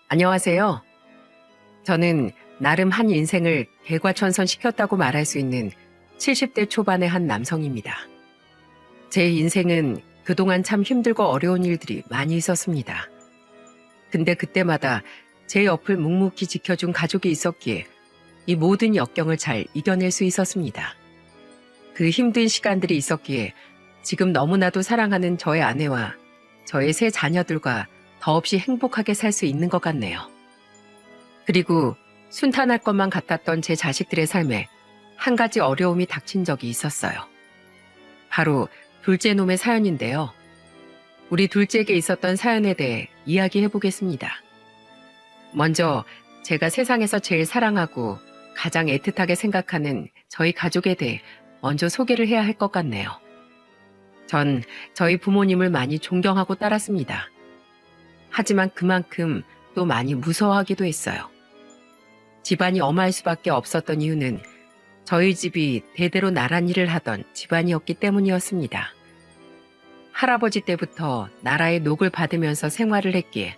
안녕하세요. 저는 나름 한 인생을 개과천선시켰다고 말할 수 있는 70대 초반의 한 남성입니다. 제 인생은 그동안 참 힘들고 어려운 일들이 많이 있었습니다. 근데 그때마다 제 옆을 묵묵히 지켜준 가족이 있었기에 이 모든 역경을 잘 이겨낼 수 있었습니다. 그 힘든 시간들이 있었기에 지금 너무나도 사랑하는 저의 아내와 저의 세 자녀들과 더없이 행복하게 살 수 있는 것 같네요. 그리고 순탄할 것만 같았던 제 자식들의 삶에 한 가지 어려움이 닥친 적이 있었어요. 바로 둘째 놈의 사연인데요. 우리 둘째에게 있었던 사연에 대해 이야기해 보겠습니다. 먼저 제가 세상에서 제일 사랑하고 가장 애틋하게 생각하는 저희 가족에 대해 먼저 소개를 해야 할 것 같네요. 전 저희 부모님을 많이 존경하고 따랐습니다. 하지만 그만큼 또 많이 무서워하기도 했어요. 집안이 엄할 수밖에 없었던 이유는 저희 집이 대대로 나랏일을 하던 집안이었기 때문이었습니다. 할아버지 때부터 나라의 녹을 받으면서 생활을 했기에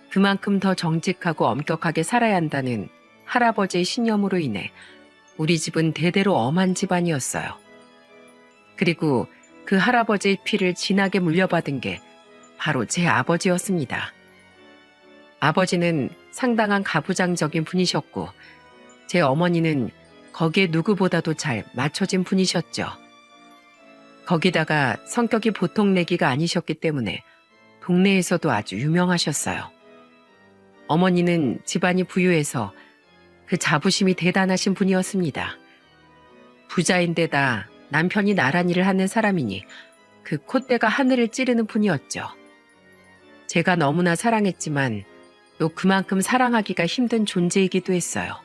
그만큼 더 정직하고 엄격하게 살아야 한다는 할아버지의 신념으로 인해 우리 집은 대대로 엄한 집안이었어요. 그리고 그 할아버지의 피를 진하게 물려받은 게 바로 제 아버지였습니다. 아버지는 상당한 가부장적인 분이셨고 제 어머니는 거기에 누구보다도 잘 맞춰진 분이셨죠. 거기다가 성격이 보통 내기가 아니셨기 때문에 동네에서도 아주 유명하셨어요. 어머니는 집안이 부유해서 그 자부심이 대단하신 분이었습니다. 부자인데다 남편이 나란일을 하는 사람이니 그 콧대가 하늘을 찌르는 분이었죠. 제가 너무나 사랑했지만 또 그만큼 사랑하기가 힘든 존재이기도 했어요.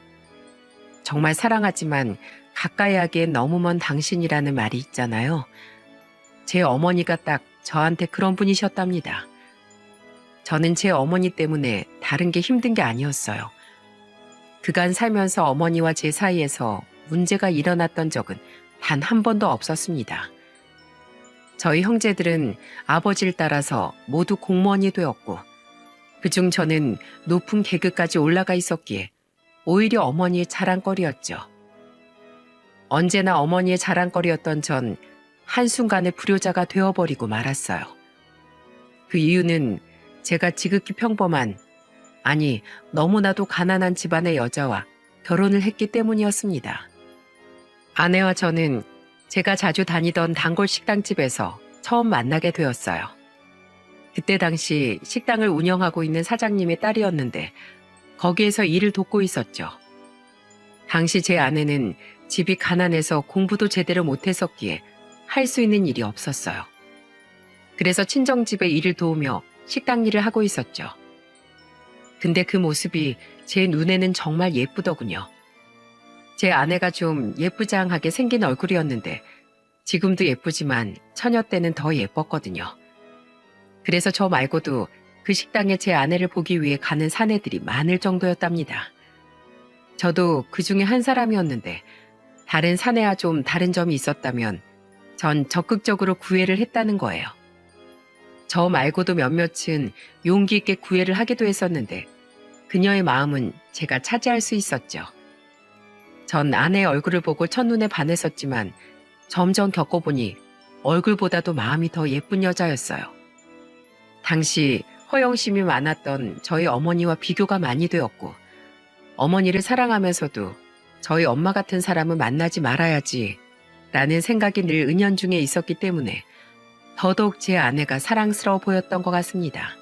정말 사랑하지만 가까이 하기엔 너무 먼 당신이라는 말이 있잖아요. 제 어머니가 딱 저한테 그런 분이셨답니다. 저는 제 어머니 때문에 다른 게 힘든 게 아니었어요. 그간 살면서 어머니와 제 사이에서 문제가 일어났던 적은 단 한 번도 없었습니다. 저희 형제들은 아버지를 따라서 모두 공무원이 되었고 그중 저는 높은 계급까지 올라가 있었기에 오히려 어머니의 자랑거리였죠. 언제나 어머니의 자랑거리였던 전 한순간에 불효자가 되어버리고 말았어요. 그 이유는 제가 지극히 평범한, 아니 너무나도 가난한 집안의 여자와 결혼을 했기 때문이었습니다. 아내와 저는 제가 자주 다니던 단골 식당집에서 처음 만나게 되었어요. 그때 당시 식당을 운영하고 있는 사장님의 딸이었는데 거기에서 일을 돕고 있었죠. 당시 제 아내는 집이 가난해서 공부도 제대로 못했었기에 할 수 있는 일이 없었어요. 그래서 친정집에 일을 도우며 식당 일을 하고 있었죠. 근데 그 모습이 제 눈에는 정말 예쁘더군요. 제 아내가 좀 예쁘장하게 생긴 얼굴이었는데 지금도 예쁘지만 처녀 때는 더 예뻤거든요. 그래서 저 말고도 그 식당에 제 아내를 보기 위해 가는 사내들이 많을 정도였답니다. 저도 그 중에 한 사람이었는데 다른 사내와 좀 다른 점이 있었다면 전 적극적으로 구애를 했다는 거예요. 저 말고도 몇몇은 용기 있게 구애를 하기도 했었는데 그녀의 마음은 제가 차지할 수 있었죠. 전 아내의 얼굴을 보고 첫눈에 반했었지만 점점 겪어보니 얼굴보다도 마음이 더 예쁜 여자였어요. 당시 허영심이 많았던 저희 어머니와 비교가 많이 되었고 어머니를 사랑하면서도 저희 엄마 같은 사람을 만나지 말아야지 라는 생각이 늘 은연중에 있었기 때문에 더더욱 제 아내가 사랑스러워 보였던 것 같습니다.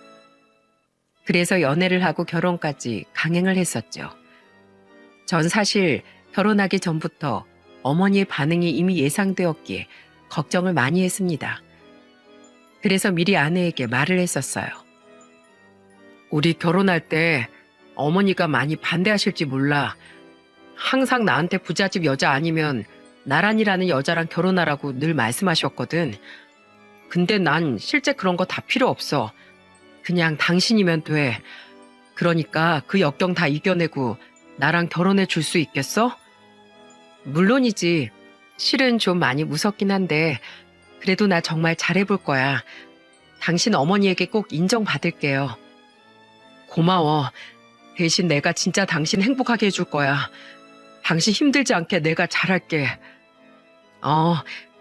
그래서 연애를 하고 결혼까지 강행을 했었죠. 전 사실 결혼하기 전부터 어머니의 반응이 이미 예상되었기에 걱정을 많이 했습니다. 그래서 미리 아내에게 말을 했었어요. 우리 결혼할 때 어머니가 많이 반대하실지 몰라. 항상 나한테 부잣집 여자 아니면 나란이라는 여자랑 결혼하라고 늘 말씀하셨거든. 근데 난 실제 그런 거 다 필요 없어. 그냥 당신이면 돼. 그러니까 그 역경 다 이겨내고 나랑 결혼해 줄 수 있겠어? 물론이지. 실은 좀 많이 무섭긴 한데 그래도 나 정말 잘해볼 거야. 당신 어머니에게 꼭 인정받을게요. 고마워. 대신 내가 진짜 당신 행복하게 해줄 거야. 당신 힘들지 않게 내가 잘할게.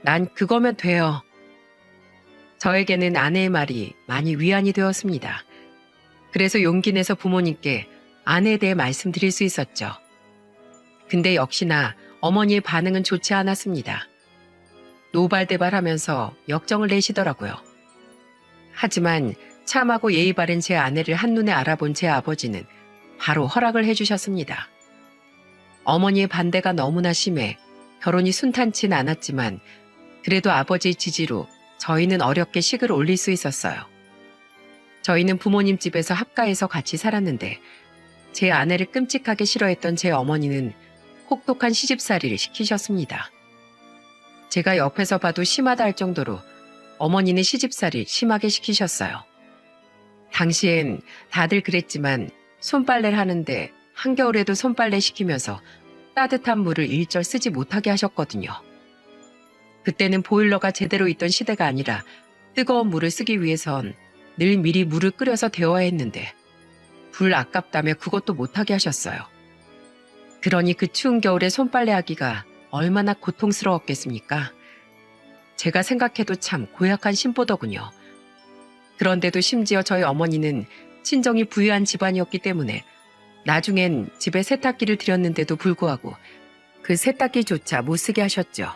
난 그거면 돼요. 저에게는 아내의 말이 많이 위안이 되었습니다. 그래서 용기 내서 부모님께 아내에 대해 말씀드릴 수 있었죠. 근데 역시나 어머니의 반응은 좋지 않았습니다. 노발대발하면서 역정을 내시더라고요. 하지만 참하고 예의 바른 제 아내를 한눈에 알아본 제 아버지는 바로 허락을 해주셨습니다. 어머니의 반대가 너무나 심해 결혼이 순탄치는 않았지만 그래도 아버지의 지지로 저희는 어렵게 식을 올릴 수 있었어요. 저희는 부모님 집에서 합가해서 같이 살았는데 제 아내를 끔찍하게 싫어했던 제 어머니는 혹독한 시집살이를 시키셨습니다. 제가 옆에서 봐도 심하다 할 정도로 어머니는 시집살이를 심하게 시키셨어요. 당시엔 다들 그랬지만 손빨래를 하는데 한겨울에도 손빨래 시키면서 따뜻한 물을 일절 쓰지 못하게 하셨거든요. 그때는 보일러가 제대로 있던 시대가 아니라 뜨거운 물을 쓰기 위해선 늘 미리 물을 끓여서 데워야 했는데 불 아깝다며 그것도 못하게 하셨어요. 그러니 그 추운 겨울에 손빨래 하기가 얼마나 고통스러웠겠습니까? 제가 생각해도 참 고약한 심보더군요. 그런데도 심지어 저희 어머니는 친정이 부유한 집안이었기 때문에 나중엔 집에 세탁기를 들였는데도 불구하고 그 세탁기조차 못 쓰게 하셨죠.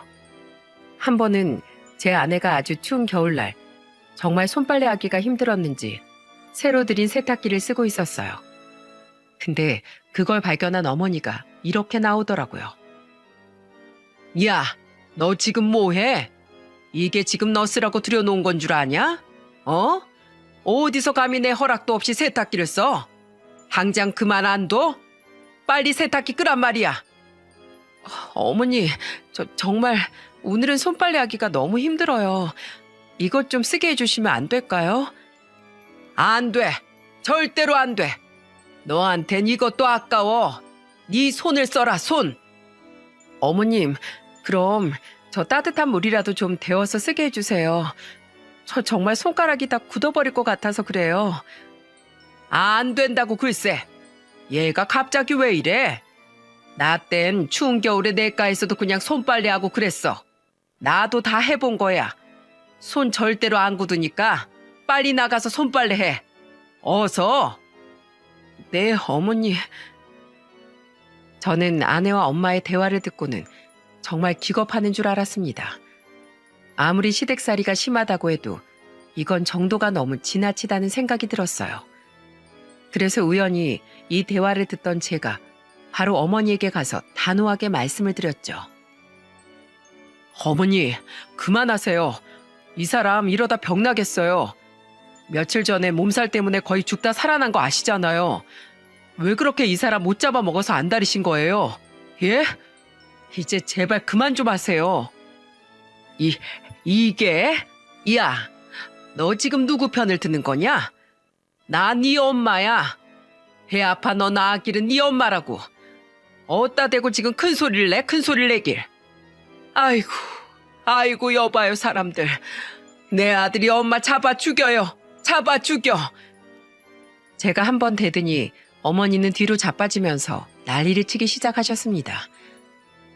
한 번은 제 아내가 아주 추운 겨울날 정말 손빨래 하기가 힘들었는지 새로 들인 세탁기를 쓰고 있었어요. 근데 그걸 발견한 어머니가 이렇게 나오더라고요. 야, 너 지금 뭐해? 이게 지금 너 쓰라고 들여놓은 건 줄 아냐? 어디서 감히 내 허락도 없이 세탁기를 써? 당장 그만 안 둬? 빨리 세탁기 끄란 말이야. 어머니, 정말 오늘은 손빨래 하기가 너무 힘들어요. 이것 좀 쓰게 해주시면 안 될까요? 안 돼. 절대로 안 돼. 너한텐 이것도 아까워. 네 손을 써라, 손. 어머님, 그럼 저 따뜻한 물이라도 좀 데워서 쓰게 해주세요. 저 정말 손가락이 다 굳어버릴 것 같아서 그래요. 안 된다고 글쎄. 얘가 갑자기 왜 이래? 나 땐 추운 겨울에 내과에서도 그냥 손빨래하고 그랬어. 나도 다 해본 거야. 손 절대로 안 굳으니까 빨리 나가서 손빨래 해. 어서. 네, 어머니. 저는 아내와 엄마의 대화를 듣고는 정말 기겁하는 줄 알았습니다. 아무리 시댁살이가 심하다고 해도 이건 정도가 너무 지나치다는 생각이 들었어요. 그래서 우연히 이 대화를 듣던 제가 바로 어머니에게 가서 단호하게 말씀을 드렸죠. 어머니, 그만하세요. 이 사람 이러다 병나겠어요. 며칠 전에 몸살 때문에 거의 죽다 살아난 거 아시잖아요. 왜 그렇게 이 사람 못 잡아먹어서 안달이신 거예요? 예? 이제 제발 그만 좀 하세요. 이게? 야, 너 지금 누구 편을 드는 거냐? 나 네 엄마야. 배 아파 너 낳았기는 네 엄마라고. 어따 대고 지금 큰 소리를 내, 큰 소리를 내길. 아이고 여봐요 사람들. 내 아들이 엄마 잡아 죽여요. 잡아 죽여. 제가 한 번 대더니 어머니는 뒤로 자빠지면서 난리를 치기 시작하셨습니다.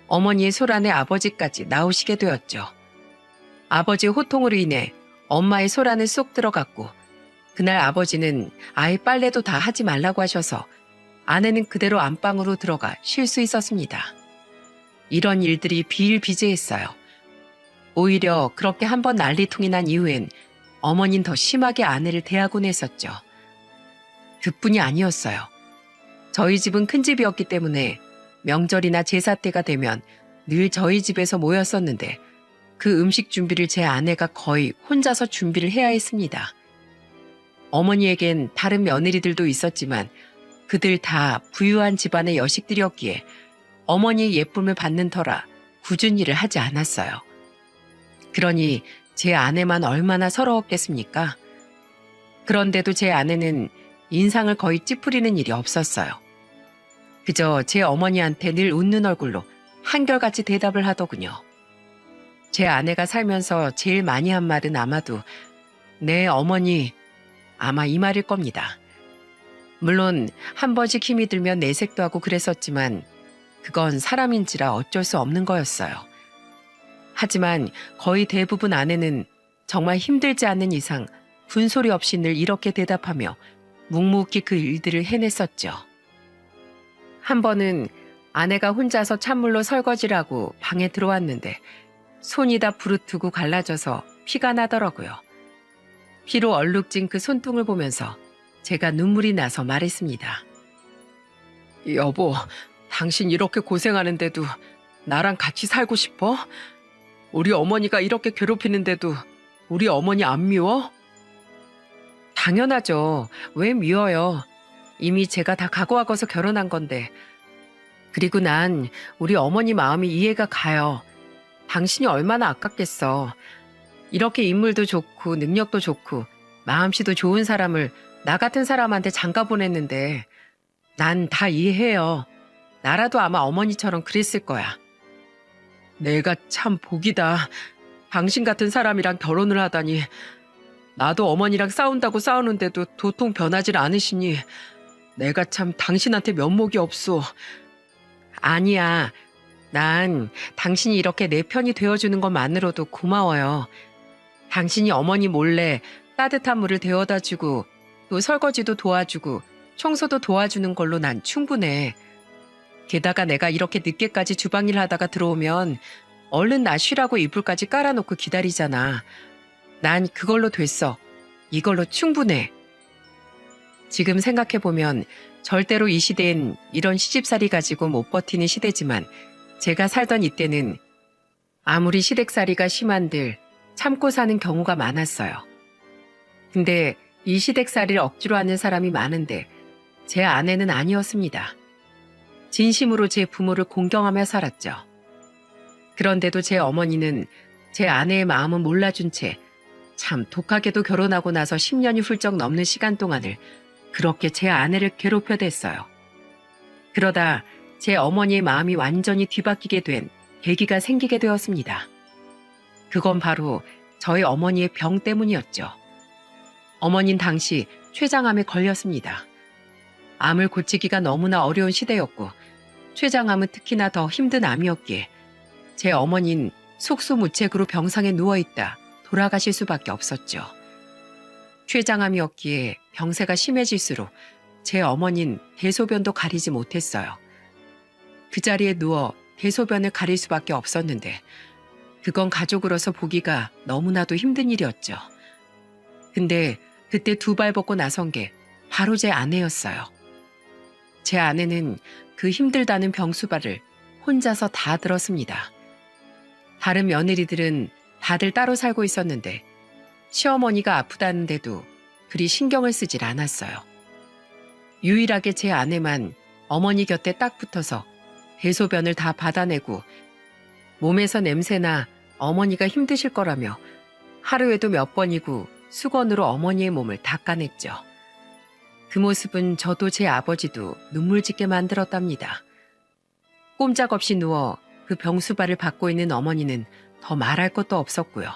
어머니의 소란에 아버지까지 나오시게 되었죠. 아버지의 호통으로 인해 엄마의 소란에 쏙 들어갔고 그날 아버지는 아예 빨래도 다 하지 말라고 하셔서 아내는 그대로 안방으로 들어가 쉴 수 있었습니다. 이런 일들이 비일비재했어요. 오히려 그렇게 한 번 난리통이 난 이후엔 어머니는 더 심하게 아내를 대하곤 했었죠. 그뿐이 아니었어요. 저희 집은 큰 집이었기 때문에 명절이나 제사 때가 되면 늘 저희 집에서 모였었는데 그 음식 준비를 제 아내가 거의 혼자서 준비를 해야 했습니다. 어머니에겐 다른 며느리들도 있었지만 그들 다 부유한 집안의 여식들이었기에 어머니의 예쁨을 받는 터라 굳은 일을 하지 않았어요. 그러니 제 아내만 얼마나 서러웠겠습니까? 그런데도 제 아내는 인상을 거의 찌푸리는 일이 없었어요. 그저 제 어머니한테 늘 웃는 얼굴로 한결같이 대답을 하더군요. 제 아내가 살면서 제일 많이 한 말은 아마도 네 어머니 아마 이 말일 겁니다. 물론 한 번씩 힘이 들면 내색도 하고 그랬었지만 그건 사람인지라 어쩔 수 없는 거였어요. 하지만 거의 대부분 아내는 정말 힘들지 않는 이상 군소리 없이 늘 이렇게 대답하며 묵묵히 그 일들을 해냈었죠. 한 번은 아내가 혼자서 찬물로 설거지를 하고 방에 들어왔는데 손이 다 부르트고 갈라져서 피가 나더라고요. 피로 얼룩진 그 손등을 보면서 제가 눈물이 나서 말했습니다. 여보, 당신 이렇게 고생하는데도 나랑 같이 살고 싶어? 우리 어머니가 이렇게 괴롭히는데도 우리 어머니 안 미워? 당연하죠. 왜 미워요? 이미 제가 다 각오하고서 결혼한 건데. 그리고 난 우리 어머니 마음이 이해가 가요. 당신이 얼마나 아깝겠어. 이렇게 인물도 좋고 능력도 좋고 마음씨도 좋은 사람을 나 같은 사람한테 장가 보냈는데 난 다 이해해요. 나라도 아마 어머니처럼 그랬을 거야. 내가 참 복이다. 당신 같은 사람이랑 결혼을 하다니. 나도 어머니랑 싸운다고 싸우는데도 도통 변하질 않으시니 내가 참 당신한테 면목이 없소. 아니야. 난 당신이 이렇게 내 편이 되어주는 것만으로도 고마워요. 당신이 어머니 몰래 따뜻한 물을 데워다 주고 또 설거지도 도와주고 청소도 도와주는 걸로 난 충분해. 게다가 내가 이렇게 늦게까지 주방일 하다가 들어오면 얼른 나 쉬라고 이불까지 깔아놓고 기다리잖아. 난 그걸로 됐어. 이걸로 충분해. 지금 생각해보면 절대로 이 시대엔 이런 시집살이 가지고 못 버티는 시대지만 제가 살던 이때는 아무리 시댁살이가 심한들 참고 사는 경우가 많았어요. 근데 이 시댁살이를 억지로 하는 사람이 많은데 제 아내는 아니었습니다. 진심으로 제 부모를 공경하며 살았죠. 그런데도 제 어머니는 제 아내의 마음은 몰라준 채 참 독하게도 결혼하고 나서 10년이 훌쩍 넘는 시간 동안을 그렇게 제 아내를 괴롭혀댔어요. 그러다 제 어머니의 마음이 완전히 뒤바뀌게 된 계기가 생기게 되었습니다. 그건 바로 저희 어머니의 병 때문이었죠. 어머니는 당시 췌장암에 걸렸습니다. 암을 고치기가 너무나 어려운 시대였고 췌장암은 특히나 더 힘든 암이었기에 제 어머니는 속수무책으로 병상에 누워있다 돌아가실 수밖에 없었죠. 췌장암이었기에 병세가 심해질수록 제 어머니는 대소변도 가리지 못했어요. 그 자리에 누워 대소변을 가릴 수밖에 없었는데 그건 가족으로서 보기가 너무나도 힘든 일이었죠. 근데 그때 두 발 벗고 나선 게 바로 제 아내였어요. 제 아내는 그 힘들다는 병수발을 혼자서 다 들었습니다. 다른 며느리들은 다들 따로 살고 있었는데 시어머니가 아프다는데도 그리 신경을 쓰질 않았어요. 유일하게 제 아내만 어머니 곁에 딱 붙어서 대소변을 다 받아내고 몸에서 냄새나 어머니가 힘드실 거라며 하루에도 몇 번이고 수건으로 어머니의 몸을 닦아냈죠. 그 모습은 저도 제 아버지도 눈물 짓게 만들었답니다. 꼼짝없이 누워 그 병수발을 받고 있는 어머니는 더 말할 것도 없었고요.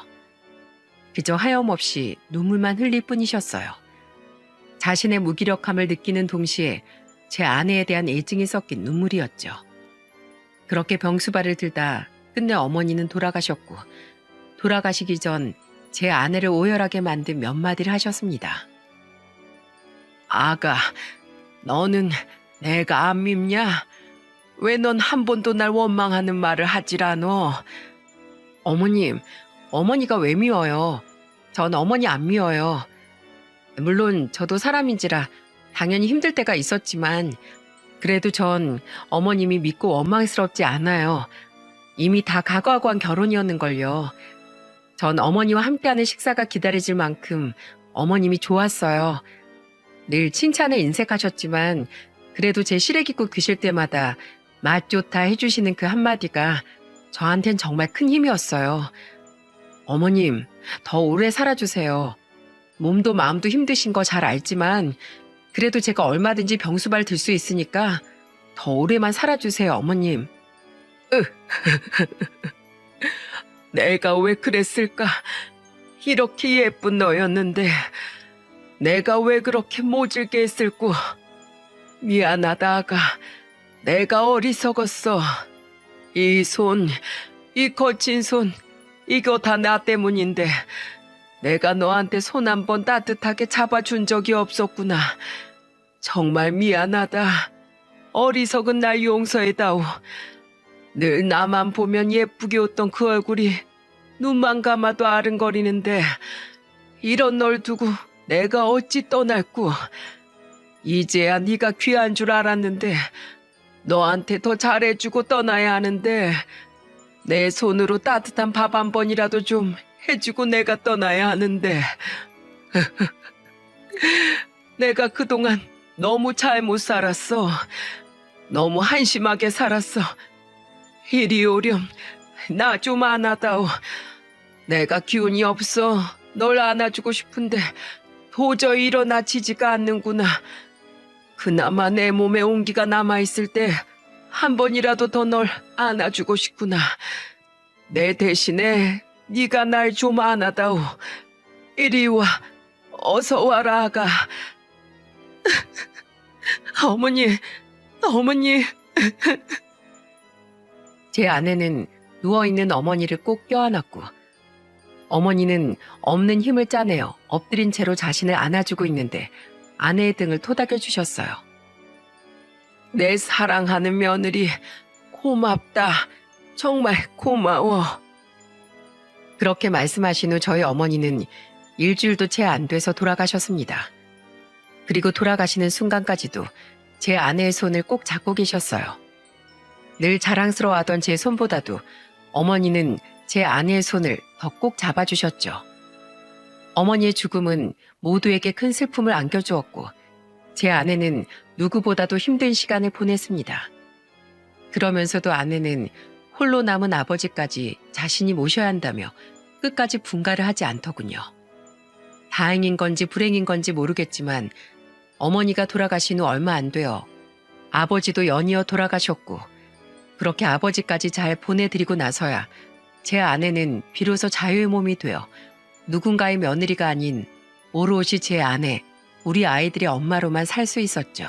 그저 하염없이 눈물만 흘릴 뿐이셨어요. 자신의 무기력함을 느끼는 동시에 제 아내에 대한 애증이 섞인 눈물이었죠. 그렇게 병수발을 들다 끝내 어머니는 돌아가셨고 돌아가시기 전 제 아내를 오열하게 만든 몇 마디를 하셨습니다. 아가, 너는 내가 안 밉냐? 왜 넌 한 번도 날 원망하는 말을 하질 않어? 어머님, 어머니가 왜 미워요? 전 어머니 안 미워요. 물론 저도 사람인지라 당연히 힘들 때가 있었지만 그래도 전 어머님이 믿고 원망스럽지 않아요. 이미 다 각오하고 한 결혼이었는걸요. 전 어머니와 함께하는 식사가 기다려질 만큼 어머님이 좋았어요. 늘 칭찬을 인색하셨지만 그래도 제 시래기국 드실 때마다 맛 좋다 해주시는 그 한마디가 저한텐 정말 큰 힘이었어요. 어머님, 더 오래 살아주세요. 몸도 마음도 힘드신 거 잘 알지만 그래도 제가 얼마든지 병수발 들 수 있으니까 더 오래만 살아주세요, 어머님. 내가 왜 그랬을까? 이렇게 예쁜 너였는데 내가 왜 그렇게 모질게 했을꼬? 미안하다, 아가. 내가 어리석었어. 이 손, 이 거친 손, 이거 다 나 때문인데 내가 너한테 손 한 번 따뜻하게 잡아준 적이 없었구나. 정말 미안하다. 어리석은 날 용서해다오. 늘 나만 보면 예쁘게 웃던 그 얼굴이 눈만 감아도 아른거리는데 이런 널 두고 내가 어찌 떠날꼬. 이제야 네가 귀한 줄 알았는데 너한테 더 잘해주고 떠나야 하는데 내 손으로 따뜻한 밥 한 번이라도 좀 해주고 내가 떠나야 하는데 내가 그동안 너무 잘못 살았어. 너무 한심하게 살았어. 이리 오렴. 나 좀 안아다오. 내가 기운이 없어. 널 안아주고 싶은데 도저히 일어나지지가 않는구나. 그나마 내 몸에 온기가 남아있을 때 한 번이라도 더 널 안아주고 싶구나. 내 대신에 네가 날 좀 안아다오. 이리 와. 어서 와라, 아가. 어머니, 어머니. 제 아내는 누워있는 어머니를 꼭 껴안았고 어머니는 없는 힘을 짜내어 엎드린 채로 자신을 안아주고 있는데 아내의 등을 토닥여 주셨어요. 내 사랑하는 며느리, 고맙다. 정말 고마워. 그렇게 말씀하신 후 저희 어머니는 일주일도 채 안 돼서 돌아가셨습니다. 그리고 돌아가시는 순간까지도 제 아내의 손을 꼭 잡고 계셨어요. 늘 자랑스러워하던 제 손보다도 어머니는 제 아내의 손을 더 꼭 잡아주셨죠. 어머니의 죽음은 모두에게 큰 슬픔을 안겨주었고 제 아내는 누구보다도 힘든 시간을 보냈습니다. 그러면서도 아내는 홀로 남은 아버지까지 자신이 모셔야 한다며 끝까지 분가를 하지 않더군요. 다행인 건지 불행인 건지 모르겠지만 어머니가 돌아가신 후 얼마 안 되어 아버지도 연이어 돌아가셨고 그렇게 아버지까지 잘 보내드리고 나서야 제 아내는 비로소 자유의 몸이 되어 누군가의 며느리가 아닌 오롯이 제 아내, 우리 아이들의 엄마로만 살 수 있었죠.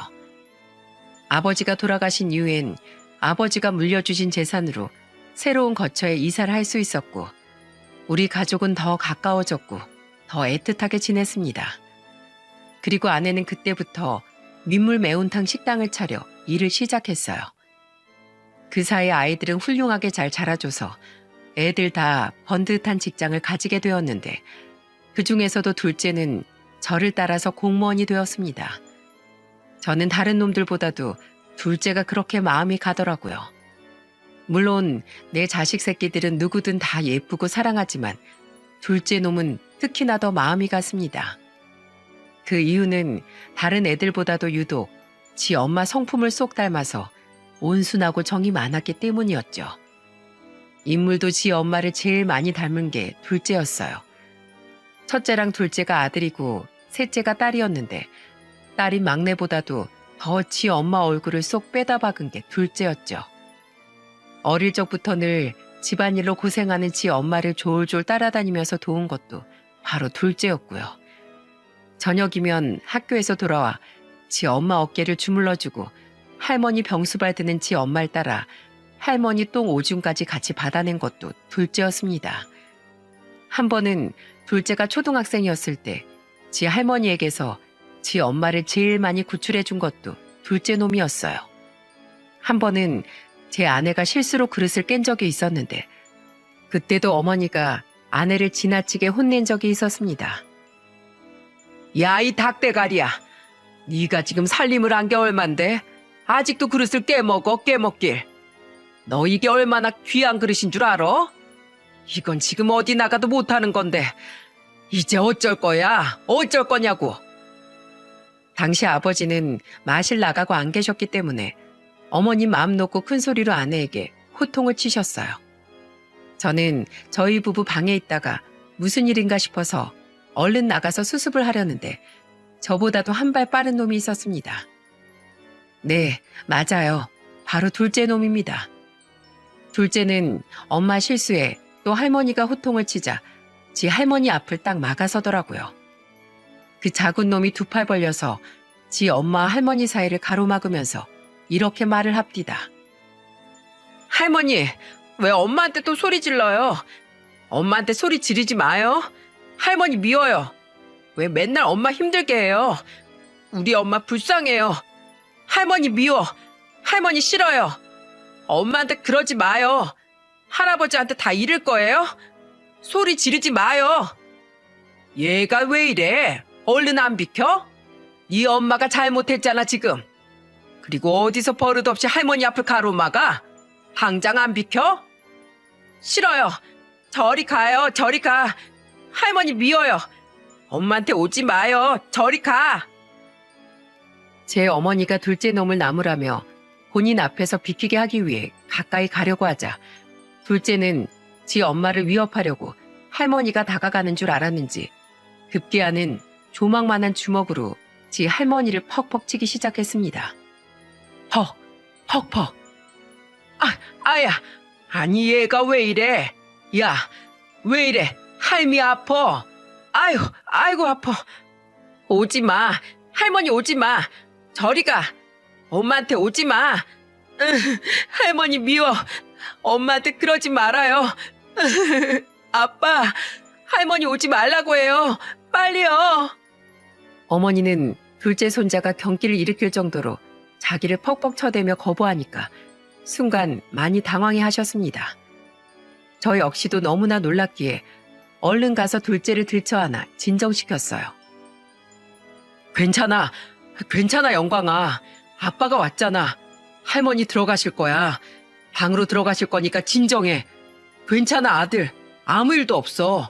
아버지가 돌아가신 이후엔 아버지가 물려주신 재산으로 새로운 거처에 이사를 할 수 있었고 우리 가족은 더 가까워졌고 더 애틋하게 지냈습니다. 그리고 아내는 그때부터 민물 매운탕 식당을 차려 일을 시작했어요. 그 사이 아이들은 훌륭하게 잘 자라줘서 애들 다 번듯한 직장을 가지게 되었는데 그 중에서도 둘째는 저를 따라서 공무원이 되었습니다. 저는 다른 놈들보다도 둘째가 그렇게 마음이 가더라고요. 물론 내 자식 새끼들은 누구든 다 예쁘고 사랑하지만 둘째 놈은 특히나 더 마음이 갔습니다. 그 이유는 다른 애들보다도 유독 지 엄마 성품을 쏙 닮아서 온순하고 정이 많았기 때문이었죠. 인물도 지 엄마를 제일 많이 닮은 게 둘째였어요. 첫째랑 둘째가 아들이고 셋째가 딸이었는데 딸인 막내보다도 더 지 엄마 얼굴을 쏙 빼다 박은 게 둘째였죠. 어릴 적부터 늘 집안일로 고생하는 지 엄마를 졸졸 따라다니면서 도운 것도 바로 둘째였고요. 저녁이면 학교에서 돌아와 지 엄마 어깨를 주물러주고 할머니 병수발 드는 지 엄마를 따라 할머니 똥 오줌까지 같이 받아낸 것도 둘째였습니다. 한 번은 둘째가 초등학생이었을 때 지 할머니에게서 지 엄마를 제일 많이 구출해 준 것도 둘째 놈이었어요. 한 번은 제 아내가 실수로 그릇을 깬 적이 있었는데 그때도 어머니가 아내를 지나치게 혼낸 적이 있었습니다. 야, 이 닭대가리야. 네가 지금 살림을 한 게 얼만데 아직도 그릇을 깨먹길. 너 이게 얼마나 귀한 그릇인 줄 알아? 이건 지금 어디 나가도 못하는 건데 이제 어쩔 거야? 어쩔 거냐고. 당시 아버지는 마실 나가고 안 계셨기 때문에 어머니 마음 놓고 큰 소리로 아내에게 호통을 치셨어요. 저는 저희 부부 방에 있다가 무슨 일인가 싶어서 얼른 나가서 수습을 하려는데 저보다도 한 발 빠른 놈이 있었습니다. 네, 맞아요. 바로 둘째 놈입니다. 둘째는 엄마 실수에 또 할머니가 호통을 치자 지 할머니 앞을 딱 막아서더라고요. 그 작은 놈이 두 팔 벌려서 지 엄마 할머니 사이를 가로막으면서 이렇게 말을 합디다. 할머니, 왜 엄마한테 또 소리 질러요? 엄마한테 소리 지르지 마요. 할머니 미워요. 왜 맨날 엄마 힘들게 해요? 우리 엄마 불쌍해요. 할머니 미워. 할머니 싫어요. 엄마한테 그러지 마요. 할아버지한테 다 이를 거예요? 소리 지르지 마요. 얘가 왜 이래? 얼른 안 비켜? 네 엄마가 잘못했잖아 지금. 그리고 어디서 버릇없이 할머니 앞을 가로막아? 당장 안 비켜? 싫어요. 저리 가요. 저리 가. 할머니 미워요. 엄마한테 오지 마요. 저리 가. 제 어머니가 둘째 놈을 나무라며 본인 앞에서 비키게 하기 위해 가까이 가려고 하자 둘째는 지 엄마를 위협하려고 할머니가 다가가는 줄 알았는지 급기야는 조망만한 주먹으로 지 할머니를 퍽퍽 치기 시작했습니다. 퍽, 퍽퍽. 아야. 아니 얘가 왜 이래? 야, 왜 이래? 할미 아파. 아이고 아파. 오지 마. 할머니 오지 마. 저리 가. 엄마한테 오지 마. 할머니 미워. 엄마한테 그러지 말아요. 아빠, 할머니 오지 말라고 해요. 빨리요. 어머니는 둘째 손자가 경기를 일으킬 정도로 자기를 퍽퍽 쳐대며 거부하니까 순간 많이 당황해 하셨습니다. 저 역시도 너무나 놀랐기에 얼른 가서 둘째를 들쳐안아 진정시켰어요. 괜찮아, 영광아. 아빠가 왔잖아. 할머니 들어가실 거야. 방으로 들어가실 거니까 진정해. 괜찮아, 아들. 아무 일도 없어.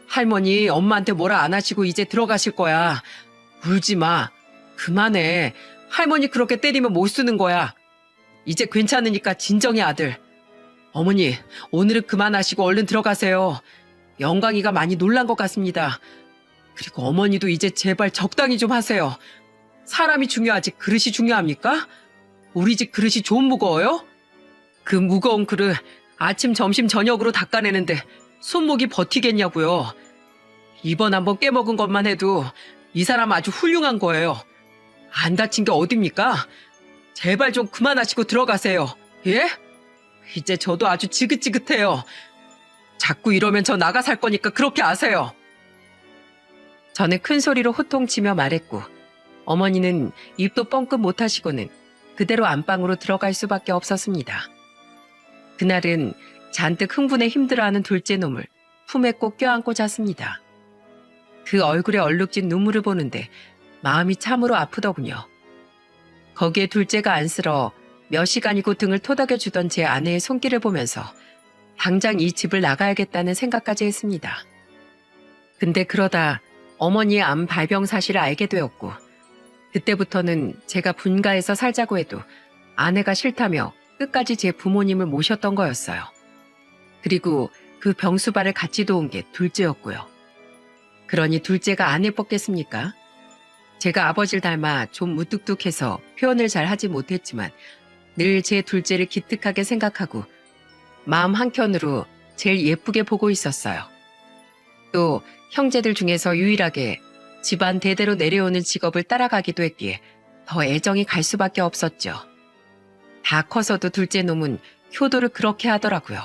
할머니 엄마한테 뭐라 안 하시고 이제 들어가실 거야. 울지 마. 그만해. 할머니 그렇게 때리면 못 쓰는 거야. 이제 괜찮으니까 진정해, 아들. 어머니, 오늘은 그만하시고 얼른 들어가세요. 영광이가 많이 놀란 것 같습니다. 그리고 어머니도 이제 제발 적당히 좀 하세요. 사람이 중요하지 그릇이 중요합니까? 우리 집 그릇이 좀 무거워요? 그 무거운 그릇 아침, 점심, 저녁으로 닦아내는데 손목이 버티겠냐고요. 이번 한번 깨먹은 것만 해도 이 사람 아주 훌륭한 거예요. 안 다친 게 어딥니까? 제발 좀 그만하시고 들어가세요. 예? 이제 저도 아주 지긋지긋해요. 자꾸 이러면 저 나가 살 거니까 그렇게 아세요. 저는 큰 소리로 호통치며 말했고 어머니는 입도 뻥끗 못하시고는 그대로 안방으로 들어갈 수밖에 없었습니다. 그날은 잔뜩 흥분에 힘들어하는 둘째 놈을 품에 꼭 껴안고 잤습니다. 그 얼굴에 얼룩진 눈물을 보는데 마음이 참으로 아프더군요. 거기에 둘째가 안쓰러워 몇 시간이고 등을 토닥여주던 제 아내의 손길을 보면서 당장 이 집을 나가야겠다는 생각까지 했습니다. 근데 그러다 어머니의 암 발병 사실을 알게 되었고 그때부터는 제가 분가해서 살자고 해도 아내가 싫다며 끝까지 제 부모님을 모셨던 거였어요. 그리고 그 병수발을 같이 도운 게 둘째였고요. 그러니 둘째가 아내 뽑겠습니까? 제가 아버지를 닮아 좀 무뚝뚝해서 표현을 잘 하지 못했지만 늘 제 둘째를 기특하게 생각하고 마음 한켠으로 제일 예쁘게 보고 있었어요. 또 형제들 중에서 유일하게 집안 대대로 내려오는 직업을 따라가기도 했기에 더 애정이 갈 수밖에 없었죠. 다 커서도 둘째 놈은 효도를 그렇게 하더라고요.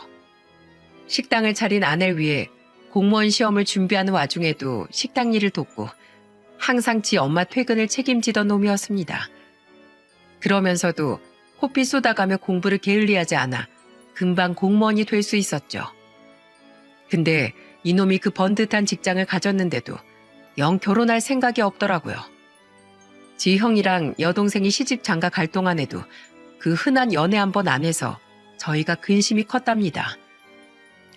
식당을 차린 아내를 위해 공무원 시험을 준비하는 와중에도 식당 일을 돕고 항상 지 엄마 퇴근을 책임지던 놈이었습니다. 그러면서도 코피 쏟아가며 공부를 게을리하지 않아 금방 공무원이 될 수 있었죠. 근데 이놈이 그 번듯한 직장을 가졌는데도 영 결혼할 생각이 없더라고요. 지 형이랑 여동생이 시집 장가 갈 동안에도 그 흔한 연애 한 번 안 해서 저희가 근심이 컸답니다.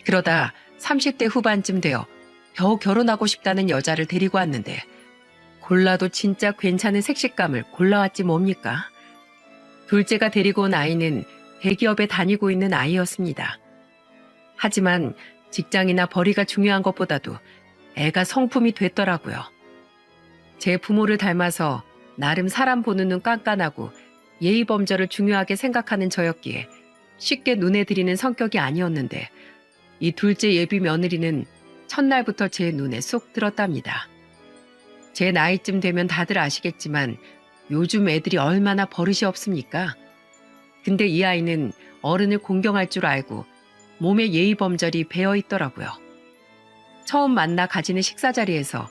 그러다 30대 후반쯤 되어 겨우 결혼하고 싶다는 여자를 데리고 왔는데 골라도 진짜 괜찮은 색식감을 골라왔지 뭡니까? 둘째가 데리고 온 아이는 대기업에 다니고 있는 아이였습니다. 하지만 직장이나 벌이가 중요한 것보다도 애가 성품이 됐더라고요. 제 부모를 닮아서 나름 사람 보는 눈 깐깐하고 예의 범절을 중요하게 생각하는 저였기에 쉽게 눈에 들이는 성격이 아니었는데 이 둘째 예비 며느리는 첫날부터 제 눈에 쏙 들었답니다. 제 나이쯤 되면 다들 아시겠지만 요즘 애들이 얼마나 버릇이 없습니까? 근데 이 아이는 어른을 공경할 줄 알고 몸에 예의범절이 배어 있더라고요. 처음 만나 가지는 식사 자리에서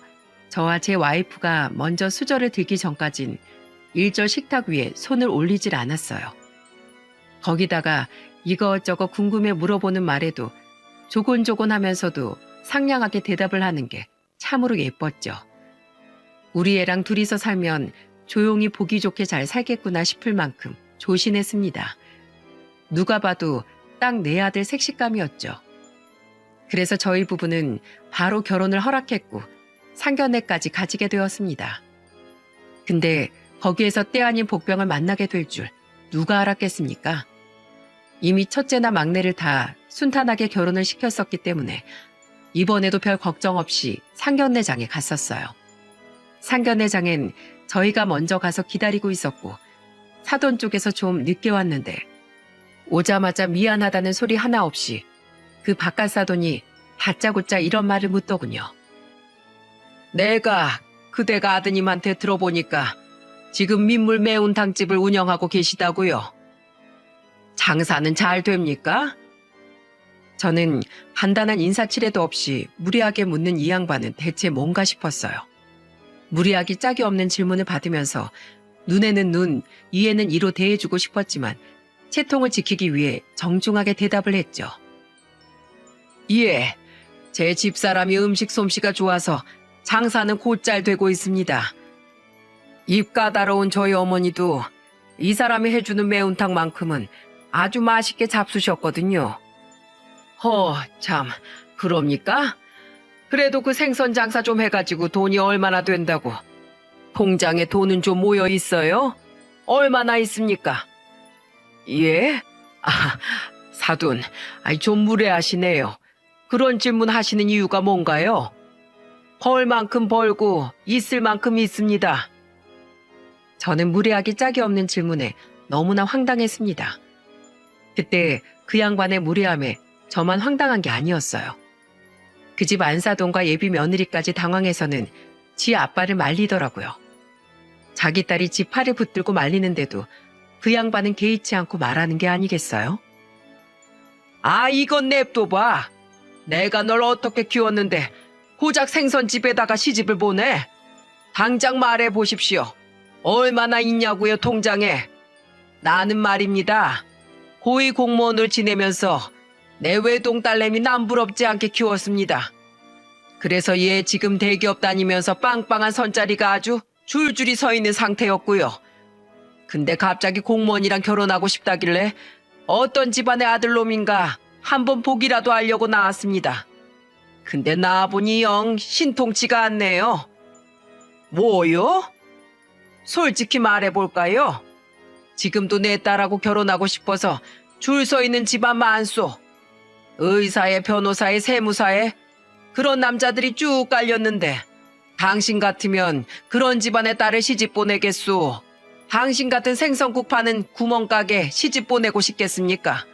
저와 제 와이프가 먼저 수저를 들기 전까진 일절 식탁 위에 손을 올리질 않았어요. 거기다가 이것저것 궁금해 물어보는 말에도 조곤조곤 하면서도 상냥하게 대답을 하는 게 참으로 예뻤죠. 우리 애랑 둘이서 살면 조용히 보기 좋게 잘 살겠구나 싶을 만큼 조신했습니다. 누가 봐도 딱 내 아들 색식감이었죠. 그래서 저희 부부는 바로 결혼을 허락했고 상견례까지 가지게 되었습니다. 근데 거기에서 때 아닌 복병을 만나게 될 줄 누가 알았겠습니까? 이미 첫째나 막내를 다 순탄하게 결혼을 시켰었기 때문에 이번에도 별 걱정 없이 상견례장에 갔었어요. 상견례장엔 저희가 먼저 가서 기다리고 있었고 사돈 쪽에서 좀 늦게 왔는데 오자마자 미안하다는 소리 하나 없이 그 바깥 사돈이 다짜고짜 이런 말을 묻더군요. 내가 그대가 아드님한테 들어보니까 지금 민물 매운탕집을 운영하고 계시다고요. 장사는 잘 됩니까? 저는 간단한 인사치레도 없이 무리하게 묻는 이 양반은 대체 뭔가 싶었어요. 무리하기 짝이 없는 질문을 받으면서 눈에는 눈, 이에는 이로 대해주고 싶었지만 채통을 지키기 위해 정중하게 대답을 했죠. 예, 제 집사람이 음식 솜씨가 좋아서 장사는 곧잘 되고 있습니다. 입 까다로운 저희 어머니도 이 사람이 해주는 매운탕만큼은 아주 맛있게 잡수셨거든요. 참, 그럽니까? 그래도 그 생선 장사 좀 해가지고 돈이 얼마나 된다고. 통장에 돈은 좀 모여 있어요? 얼마나 있습니까? 예? 사돈, 좀 무례하시네요. 그런 질문 하시는 이유가 뭔가요? 벌 만큼 벌고 있을 만큼 있습니다. 저는 무례하기 짝이 없는 질문에 너무나 황당했습니다. 그때 그 양반의 무례함에 저만 황당한 게 아니었어요. 그 집 안사돈과 예비 며느리까지 당황해서는 지 아빠를 말리더라고요. 자기 딸이 지 팔을 붙들고 말리는데도 그 양반은 개의치 않고 말하는 게 아니겠어요? 이건 냅둬봐. 내가 널 어떻게 키웠는데 고작 생선집에다가 시집을 보내? 당장 말해보십시오. 얼마나 있냐고요, 통장에. 나는 말입니다. 고위 공무원을 지내면서 내 외동 딸내미 남부럽지 않게 키웠습니다. 그래서 얘 지금 대기업 다니면서 빵빵한 선자리가 아주 줄줄이 서 있는 상태였고요. 근데 갑자기 공무원이랑 결혼하고 싶다길래 어떤 집안의 아들놈인가 한번 보기라도 하려고 나왔습니다. 근데 나와보니 영 신통치가 않네요. 뭐요? 솔직히 말해볼까요? 지금도 내 딸하고 결혼하고 싶어서 줄 서 있는 집안 많소. 의사에 변호사에 세무사에 그런 남자들이 쭉 깔렸는데 당신 같으면 그런 집안의 딸을 시집 보내겠소? 당신 같은 생선국 파는 구멍가게 시집 보내고 싶겠습니까?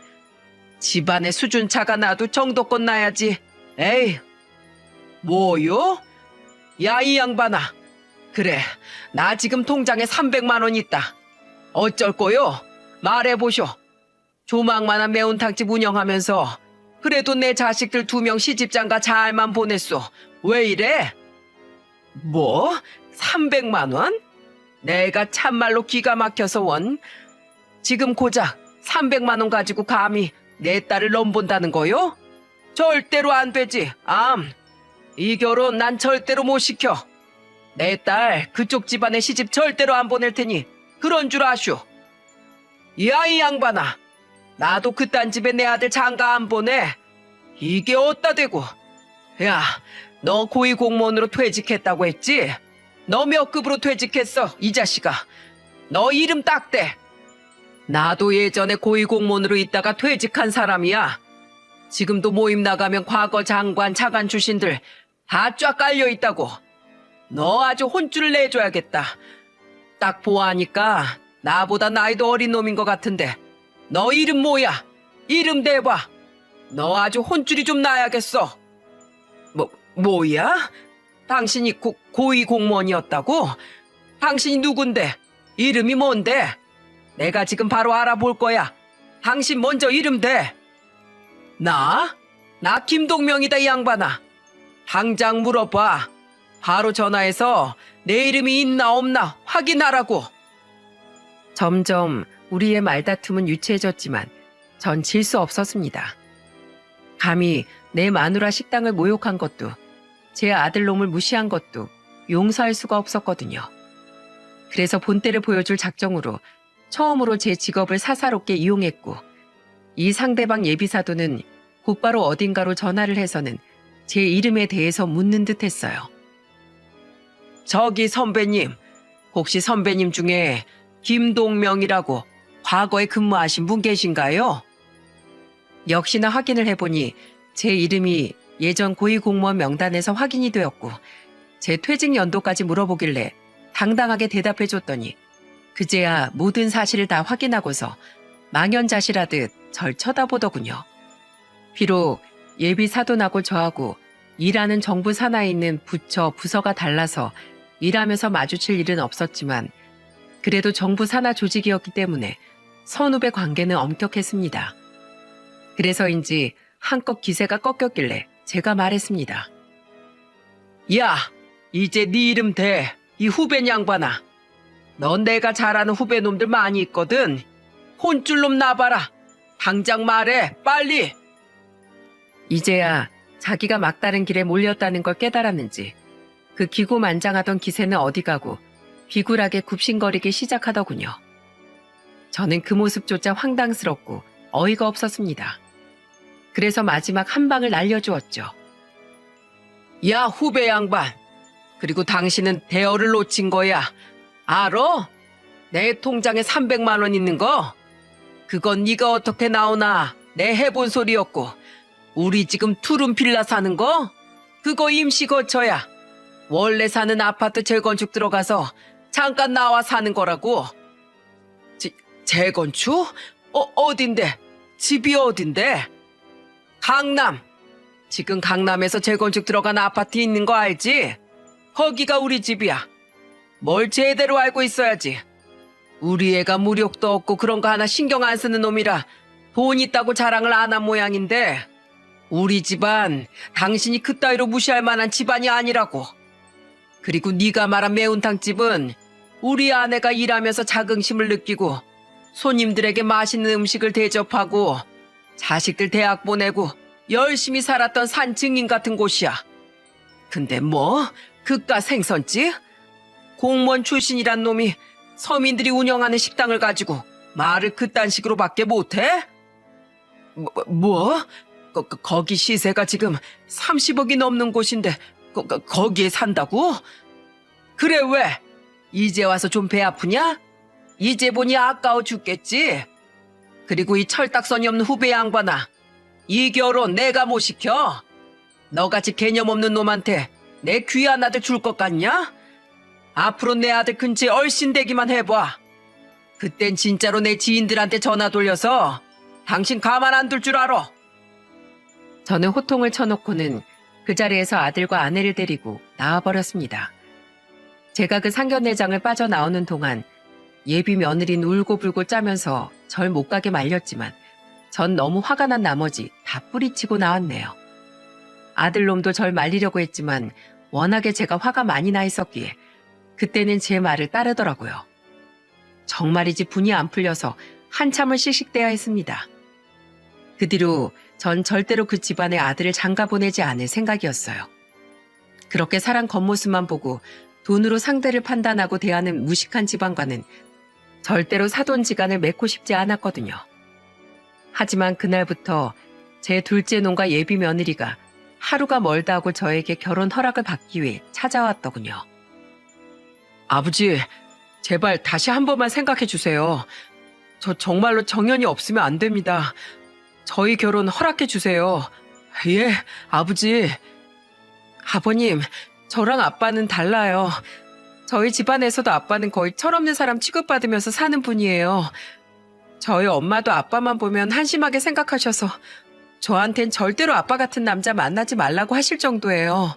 집안의 수준차가 나도 정도껏 나야지. 에이, 뭐요? 야, 이 양반아. 그래, 나 지금 통장에 300만 원 있다. 어쩔 거요? 말해보쇼. 조망만한 매운탕집 운영하면서 그래도 내 자식들 2명 시집장가 잘만 보냈소. 왜 이래? 뭐? 300만 원? 내가 참말로 기가 막혀서 원. 지금 고작 300만 원 가지고 감히 내 딸을 넘본다는 거요? 절대로 안 되지. 이 결혼 난 절대로 못 시켜. 내 딸 그쪽 집안에 시집 절대로 안 보낼 테니 그런 줄 아슈. 야, 이 양반아. 나도 그딴 집에 내 아들 장가 안 보내. 이게 어따 대고. 야, 너 고위 공무원으로 퇴직했다고 했지? 너 몇 급으로 퇴직했어, 이 자식아? 너 이름 딱 대. 나도 예전에 고위 공무원으로 있다가 퇴직한 사람이야. 지금도 모임 나가면 과거 장관, 차관 출신들 다 쫙 깔려 있다고. 너 아주 혼쭐을 내줘야겠다. 딱 보아하니까 나보다 나이도 어린 놈인 것 같은데 너 이름 뭐야? 이름 대봐. 너 아주 혼쭐이 좀 나야겠어. 뭐야? 당신이 고위 공무원이었다고? 당신이 누군데? 이름이 뭔데? 내가 지금 바로 알아볼 거야. 당신 먼저 이름 대. 나 김동명이다, 이 양반아. 당장 물어봐. 바로 전화해서 내 이름이 있나 없나 확인하라고. 점점 우리의 말다툼은 유치해졌지만 전 질 수 없었습니다. 감히 내 마누라 식당을 모욕한 것도 제 아들놈을 무시한 것도 용서할 수가 없었거든요. 그래서 본때를 보여줄 작정으로 처음으로 제 직업을 사사롭게 이용했고, 이 상대방 예비사도는 곧바로 어딘가로 전화를 해서는 제 이름에 대해서 묻는 듯 했어요. 저기 선배님, 혹시 선배님 중에 김동명이라고 과거에 근무하신 분 계신가요? 역시나 확인을 해보니 제 이름이 예전 고위공무원 명단에서 확인이 되었고, 제 퇴직 연도까지 물어보길래 당당하게 대답해줬더니 그제야 모든 사실을 다 확인하고서 망연자실하듯 절 쳐다보더군요. 비록 예비 사돈하고 저하고 일하는 정부 산하에 있는 부처, 부서가 달라서 일하면서 마주칠 일은 없었지만 그래도 정부 산하 조직이었기 때문에 선후배 관계는 엄격했습니다. 그래서인지 한껏 기세가 꺾였길래 제가 말했습니다. 야, 이제 네 이름 대. 이 후배 양반아. 넌 내가 잘 아는 후배 놈들 많이 있거든. 혼쭐 놈 나봐라. 당장 말해, 빨리. 이제야 자기가 막다른 길에 몰렸다는 걸 깨달았는지 그 기고만장하던 기세는 어디 가고 비굴하게 굽신거리기 시작하더군요. 저는 그 모습조차 황당스럽고 어이가 없었습니다. 그래서 마지막 한 방을 날려주었죠. 야, 후배 양반. 그리고 당신은 대어를 놓친 거야. 알어? 내 통장에 300만 원 있는 거? 그건 네가 어떻게 나오나 내 해본 소리였고, 우리 지금 투룸 빌라 사는 거? 그거 임시 거처야. 원래 사는 아파트 재건축 들어가서 잠깐 나와 사는 거라고. 재건축? 어딘데? 집이 어딘데? 강남. 지금 강남에서 재건축 들어간 아파트 있는 거 알지? 거기가 우리 집이야. 뭘 제대로 알고 있어야지. 우리 애가 무력도 없고 그런 거 하나 신경 안 쓰는 놈이라 돈 있다고 자랑을 안 한 모양인데, 우리 집안 당신이 그따위로 무시할 만한 집안이 아니라고. 그리고 네가 말한 매운탕집은 우리 아내가 일하면서 자긍심을 느끼고 손님들에게 맛있는 음식을 대접하고 자식들 대학 보내고 열심히 살았던 산 증인 같은 곳이야. 근데 뭐 그깟 생선집? 공무원 출신이란 놈이 서민들이 운영하는 식당을 가지고 말을 그딴 식으로밖에 못해? 거기 시세가 지금 30억이 넘는 곳인데 거기에 산다고? 그래, 왜? 이제 와서 좀 배 아프냐? 이제 보니 아까워 죽겠지? 그리고 이 철딱선이 없는 후배 양반아, 이 결혼 내가 못 시켜? 너같이 개념 없는 놈한테 내 귀한 아들 줄 것 같냐? 앞으로 내 아들 근처에 얼씬대기만 해봐. 그땐 진짜로 내 지인들한테 전화 돌려서 당신 가만 안 둘 줄 알아. 저는 호통을 쳐놓고는 그 자리에서 아들과 아내를 데리고 나와버렸습니다. 제가 그 상견례장을 빠져나오는 동안 예비 며느리는 울고불고 짜면서 절 못 가게 말렸지만 전 너무 화가 난 나머지 다 뿌리치고 나왔네요. 아들놈도 절 말리려고 했지만 워낙에 제가 화가 많이 나 있었기에 그때는 제 말을 따르더라고요. 정말이지 분이 안 풀려서 한참을 씩씩대야 했습니다. 그 뒤로 전 절대로 그 집안의 아들을 장가 보내지 않을 생각이었어요. 그렇게 사람 겉모습만 보고 돈으로 상대를 판단하고 대하는 무식한 집안과는 절대로 사돈지간을 맺고 싶지 않았거든요. 하지만 그날부터 제 둘째 놈과 예비 며느리가 하루가 멀다 하고 저에게 결혼 허락을 받기 위해 찾아왔더군요. 아버지, 제발 다시 한 번만 생각해 주세요. 저 정말로 정연이 없으면 안 됩니다. 저희 결혼 허락해 주세요. 예, 아버지. 아버님, 저랑 아빠는 달라요. 저희 집안에서도 아빠는 거의 철없는 사람 취급받으면서 사는 분이에요. 저희 엄마도 아빠만 보면 한심하게 생각하셔서 저한텐 절대로 아빠 같은 남자 만나지 말라고 하실 정도예요.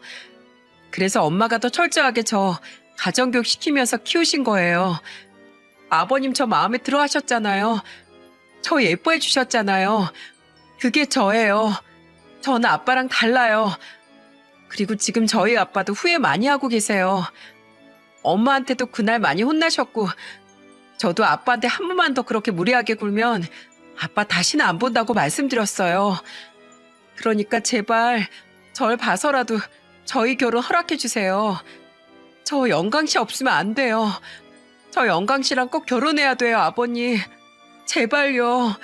그래서 엄마가 더 철저하게 저 가정교육 시키면서 키우신 거예요. 아버님 저 마음에 들어 하셨잖아요. 저 예뻐해 주셨잖아요. 그게 저예요. 저는 아빠랑 달라요. 그리고 지금 저희 아빠도 후회 많이 하고 계세요. 엄마한테도 그날 많이 혼나셨고, 저도 아빠한테 한 번만 더 그렇게 무리하게 굴면 아빠 다시는 안 본다고 말씀드렸어요. 그러니까 제발 절 봐서라도 저희 결혼 허락해 주세요. 저 영광 씨 없으면 안 돼요. 저 영광 씨랑 꼭 결혼해야 돼요, 아버님. 제발요.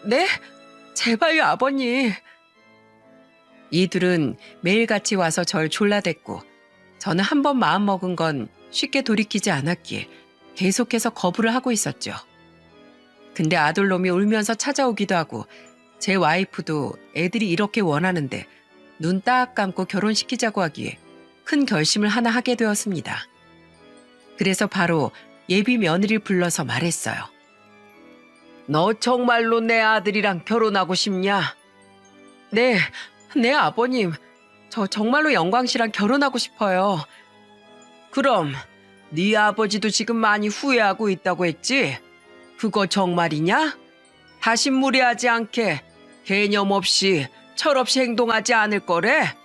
네? 제발요, 아버님. 이 둘은 매일같이 와서 절 졸라댔고 저는 한 번 마음먹은 건 쉽게 돌이키지 않았기에 계속해서 거부를 하고 있었죠. 근데 아들놈이 울면서 찾아오기도 하고 제 와이프도 애들이 이렇게 원하는데 눈 딱 감고 결혼시키자고 하기에 큰 결심을 하나 하게 되었습니다. 그래서 바로 예비 며느리를 불러서 말했어요. 너 정말로 내 아들이랑 결혼하고 싶냐? 네, 네 아버님. 저 정말로 영광 씨랑 결혼하고 싶어요. 그럼 네 아버지도 지금 많이 후회하고 있다고 했지? 그거 정말이냐? 다신 무리하지 않게 개념 없이 철없이 행동하지 않을 거래?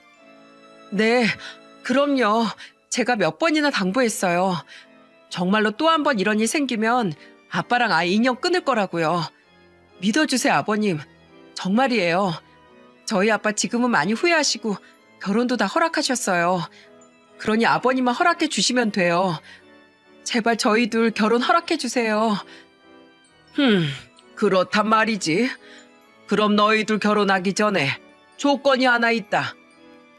네, 그럼요. 제가 몇 번이나 당부했어요. 정말로 또 한 번 이런 일 생기면 아빠랑 아예 인연 끊을 거라고요. 믿어주세요, 아버님. 정말이에요. 저희 아빠 지금은 많이 후회하시고 결혼도 다 허락하셨어요. 그러니 아버님만 허락해 주시면 돼요. 제발 저희 둘 결혼 허락해 주세요. 그렇단 말이지. 그럼 너희들 결혼하기 전에 조건이 하나 있다.